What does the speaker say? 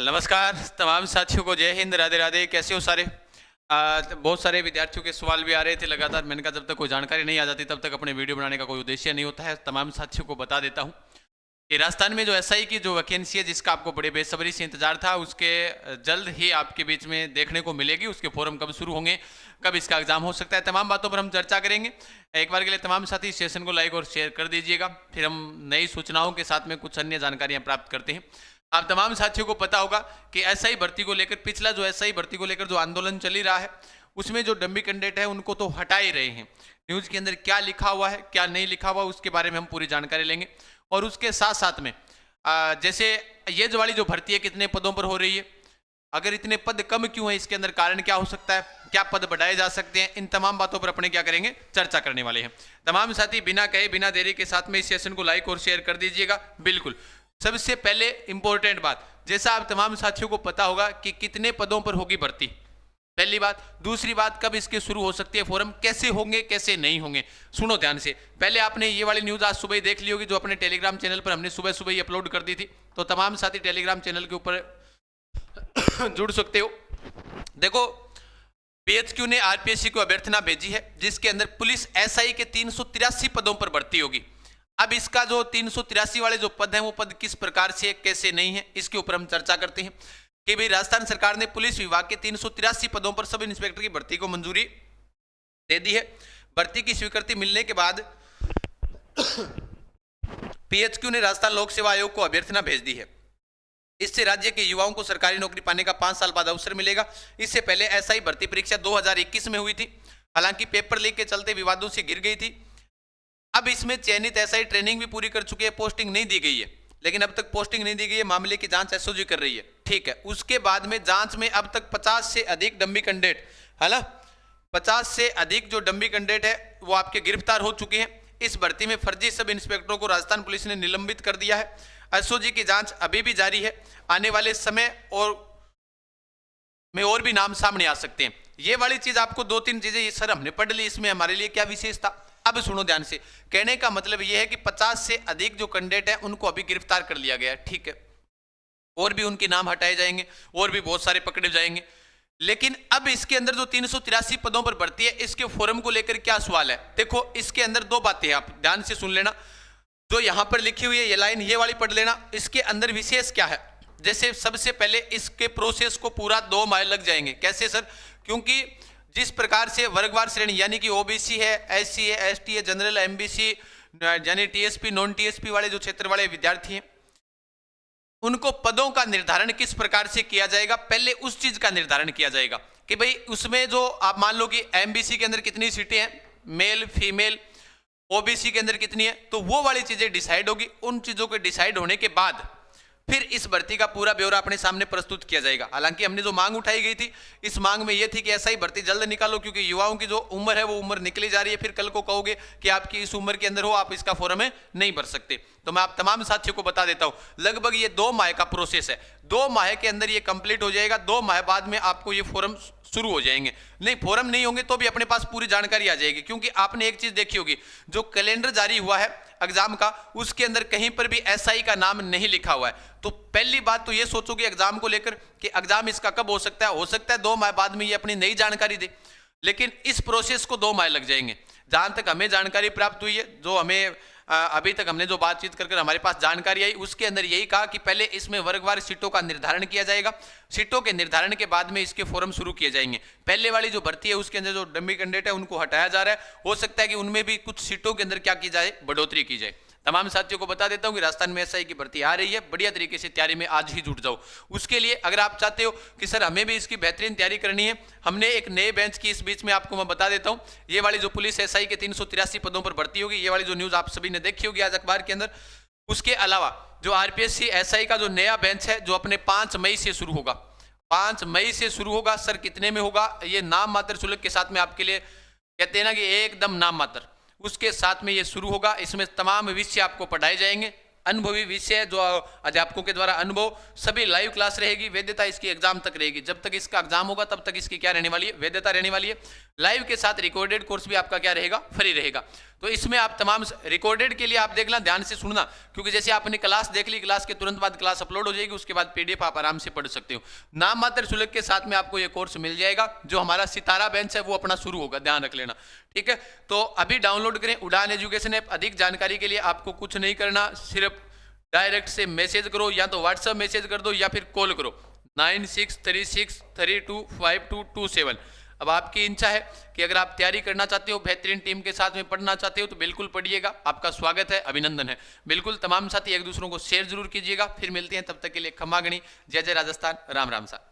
नमस्कार तमाम साथियों को, जय हिंद, राधे राधे। कैसे हो सारे? बहुत सारे विद्यार्थियों के सवाल भी आ रहे थे लगातार। मैंने कहा जब तक कोई जानकारी नहीं आ जाती तब तक अपने वीडियो बनाने का कोई उद्देश्य नहीं होता है। तमाम साथियों को बता देता हूं कि राजस्थान में जो एसआई की जो वैकेंसी है, जिसका आपको बड़े बेसब्री से इंतजार था, उसके जल्द ही आपके बीच में देखने को मिलेगी। उसके फॉर्म कब शुरू होंगे, कब इसका एग्जाम हो सकता है, तमाम बातों पर हम चर्चा करेंगे। एक बार के लिए तमाम साथी सेशन को लाइक और शेयर कर दीजिएगा, फिर हम नई सूचनाओं के साथ में कुछ अन्य जानकारियां प्राप्त करते हैं। आप तमाम साथियों को पता होगा कि एसआई भर्ती को लेकर, पिछला जो एसआई भर्ती को लेकर जो आंदोलन चल ही रहा है, उसमें जो डम्बी कैंडिडेट है उनको तो हटा ही रहे हैं। न्यूज के अंदर क्या लिखा हुआ है, क्या नहीं लिखा हुआ, उसके बारे में हम पूरी जानकारी लेंगे। और उसके साथ साथ में जैसे ये जो वाली जो भर्ती है कितने पदों पर हो रही है, अगर इतने पद कम क्यों है, इसके अंदर कारण क्या हो सकता है, क्या पद बढ़ाए जा सकते हैं, इन तमाम बातों पर अपने क्या करेंगे, चर्चा करने वाले हैं। तमाम साथी बिना कहे बिना देरी के साथ में इस सेशन को लाइक और शेयर कर दीजिएगा। बिल्कुल सबसे पहले इंपॉर्टेंट बात, जैसा आप तमाम साथियों को पता होगा कि कितने पदों पर होगी भर्ती, पहली बात। दूसरी बात, कब इसके शुरू हो सकती है फॉर्म, कैसे होंगे कैसे नहीं होंगे, सुनो ध्यान से। पहले आपने ये वाली न्यूज आज सुबह ही देख ली होगी, जो अपने टेलीग्राम चैनल पर हमने सुबह सुबह ही अपलोड कर दी थी। तो तमाम साथी टेलीग्राम चैनल के ऊपर जुड़ सकते हो। देखो, पीएचक्यू ने आरपीएससी को अभ्यर्थना भेजी है, जिसके अंदर पुलिस एसआई के 383 पदों पर भर्ती होगी। अब इसका जो 383 वाले जो पद हैं, वो पद किस प्रकार से कैसे नहीं है, इसके ऊपर हम चर्चा करते हैं। कि भाई राजस्थान सरकार ने पुलिस विभाग के 383 पदों पर सब इंस्पेक्टर की भर्ती को मंजूरी दे दी है। भर्ती की स्वीकृति मिलने के बाद पीएचक्यू ने राजस्थान लोक सेवा आयोग को अभ्यर्थना भेज दी है। इससे राज्य के युवाओं को सरकारी नौकरी पाने का 5 साल बाद अवसर मिलेगा। इससे पहले एसआई भर्ती परीक्षा 2021 में हुई थी, हालांकि पेपर लीक के चलते विवादों से गिर गई थी। अब इसमें चयनित एसआई ट्रेनिंग भी पूरी कर चुके हैं, पोस्टिंग नहीं दी गई है, लेकिन अब तक पोस्टिंग नहीं दी गई है। मामले की जांच एसओजी कर रही है, ठीक है। उसके बाद में जांच में अब तक 50 से अधिक डम्बी कैंडिडेट, है ना, 50 से अधिक जो डम्बी कैंडिडेट है वो आपके गिरफ्तार हो चुके हैं। इस भर्ती में फर्जी सब इंस्पेक्टरों को राजस्थान पुलिस ने निलंबित कर दिया है। एसओजी की जांच अभी भी जारी है। आने वाले समय और भी नाम सामने आ सकते हैं। ये वाली चीज आपको 2-3 चीजें ये सर हमने पढ़ ली, इसमें हमारे लिए क्या विशेष था। अब सुनो ध्यान से, कहने का मतलब यह है कि 50 से अधिक जो कैंडिडेट है उनको अभी गिरफ्तार कर लिया गया है, ठीक है। और भी उनके नाम हटाए जाएंगे, और भी बहुत सारे पकड़े जाएंगे। लेकिन अब इसके अंदर जो 383 पदों पर भर्ती है, इसके फॉर्म को लेकर क्या सवाल है। देखो, इसके अंदर 2 बातें हैं, आप ध्यान से सुन लेना। जो यहां पर लिखी हुई है ये लाइन, ये वाली पढ़ लेना। इसके अंदर विशेष क्या है, जैसे सबसे पहले इसके प्रोसेस को पूरा 2 माह लग जाएंगे। कैसे सर? क्योंकि जिस प्रकार से वर्गवार श्रेणी, यानी कि ओबीसी है, एससी है, एसटी है, जनरल, एमबीसी, यानी टीएसपी, नॉन टीएसपी वाले जो क्षेत्र वाले विद्यार्थी हैं, उनको पदों का निर्धारण किस प्रकार से किया जाएगा। पहले उस चीज का निर्धारण किया जाएगा कि भाई उसमें जो आप मान लो कि एमबीसी के अंदर कितनी सीटें हैं, मेल फीमेल, ओबीसी के अंदर कितनी है, तो वो वाली चीजें डिसाइड होगी। उन चीजों के डिसाइड होने के बाद फिर इस भर्ती का पूरा ब्यौरा अपने सामने प्रस्तुत किया जाएगा। हालांकि हमने जो मांग उठाई गई थी, इस मांग में यह थी कि ऐसा ही भर्ती जल्द निकालो, क्योंकि युवाओं की जो उम्र है वो उम्र निकली जा रही है। फिर कल को कहोगे कि आपकी इस उम्र के अंदर हो, आप इसका फॉर्म नहीं भर सकते। तो मैं आप तमाम साथियों को बता देता हूं, लगभग ये 2 माह का प्रोसेस है। 2 माह के अंदर ये कंप्लीट हो जाएगा। 2 माह बाद में आपको ये फॉर्म शुरू हो जाएंगे। नहीं, फॉर्म नहीं होंगे तो भी अपने पास पूरी जानकारी आ जाएगी। क्योंकि आपने एक चीज देखी होगी, जो कैलेंडर जारी हुआ है एग्जाम का, उसके अंदर कहीं पर भी एसआई का नाम नहीं लिखा हुआ है। तो पहली बात तो ये सोचोगे एग्जाम को लेकर कि एग्जाम इसका कब हो सकता है। हो सकता है 2 माह बाद में ये अपनी नई जानकारी दे, लेकिन इस प्रोसेस को 2 माह लग जाएंगे। जहां तक हमें जानकारी प्राप्त हुई है, जो हमें अभी तक हमने जो बातचीत कर हमारे पास जानकारी आई, उसके अंदर यही कहा कि पहले इसमें वर्गवार सीटों का निर्धारण किया जाएगा। सीटों के निर्धारण के बाद में इसके फॉर्म शुरू किए जाएंगे। पहले वाली जो भर्ती है उसके अंदर जो डम्मी कैंडिडेट है उनको हटाया जा रहा है। हो सकता है कि उनमें भी कुछ सीटों के अंदर क्या की जाए, बढ़ोतरी की जाए। तमाम साथियों को बता देता हूं कि राजस्थान में एसआई की भर्ती आ रही है। बढ़िया तरीके से तैयारी में आज ही जुट जाओ। उसके लिए अगर आप चाहते हो कि सर हमें भी इसकी बेहतरीन तैयारी करनी है, हमने एक नए बेंच की इस बीच में आपको मैं बता देता हूं। ये वाली जो पुलिस एसआई के 383 पदों पर भर्ती होगी, ये वाली जो न्यूज आप सभी ने देखी होगी आज अखबार के अंदर। उसके अलावा जो आरपीएससी एसआई का जो नया बेंच है, जो अपने 5 मई से शुरू होगा, 5 मई से शुरू होगा। सर कितने में होगा? ये नाम मात्र शुल्क के साथ में आपके लिए कहते हैं ना कि एकदम नाम मात्र, उसके साथ में ये शुरू होगा। इसमें तमाम विषय आपको पढ़ाए जाएंगे। अनुभवी विषय जो अध्यापकों के द्वारा अनुभव, सभी लाइव क्लास रहेगी। वैधता इसकी एग्जाम तक रहेगी, जब तक इसका एग्जाम होगा तब तक इसकी क्या रहने वाली है, वैधता रहने वाली है। लाइव के साथ रिकॉर्डेड कोर्स भी आपका क्या रहेगा, फ्री रहेगा। तो इसमें आप तमाम रिकॉर्डेड के लिए आप देखना, ध्यान से सुनना, क्योंकि जैसे आपने क्लास देख ली, क्लास के तुरंत बाद क्लास अपलोड हो जाएगी, उसके बाद पीडीएफ आप आराम से पढ़ सकते हो। नाम मात्र शुल्क के साथ में आपको ये कोर्स मिल जाएगा। जो हमारा सितारा बेंच है वो अपना शुरू होगा, ध्यान रख लेना, ठीक है। तो अभी डाउनलोड करें उड़ान एजुकेशन ऐप। अधिक जानकारी के लिए आपको कुछ नहीं करना, सिर्फ डायरेक्ट से मैसेज करो, या तो व्हाट्सएप मैसेज कर दो या फिर कॉल करो 9636325227। अब आपकी इच्छा है कि अगर आप तैयारी करना चाहते हो, बेहतरीन टीम के साथ में पढ़ना चाहते हो, तो बिल्कुल पढ़िएगा, आपका स्वागत है, अभिनंदन है। बिल्कुल तमाम साथी एक दूसरों को शेयर जरूर कीजिएगा। फिर मिलते हैं, तब तक के लिए खमा गणी, जय जय राजस्थान, राम राम सा।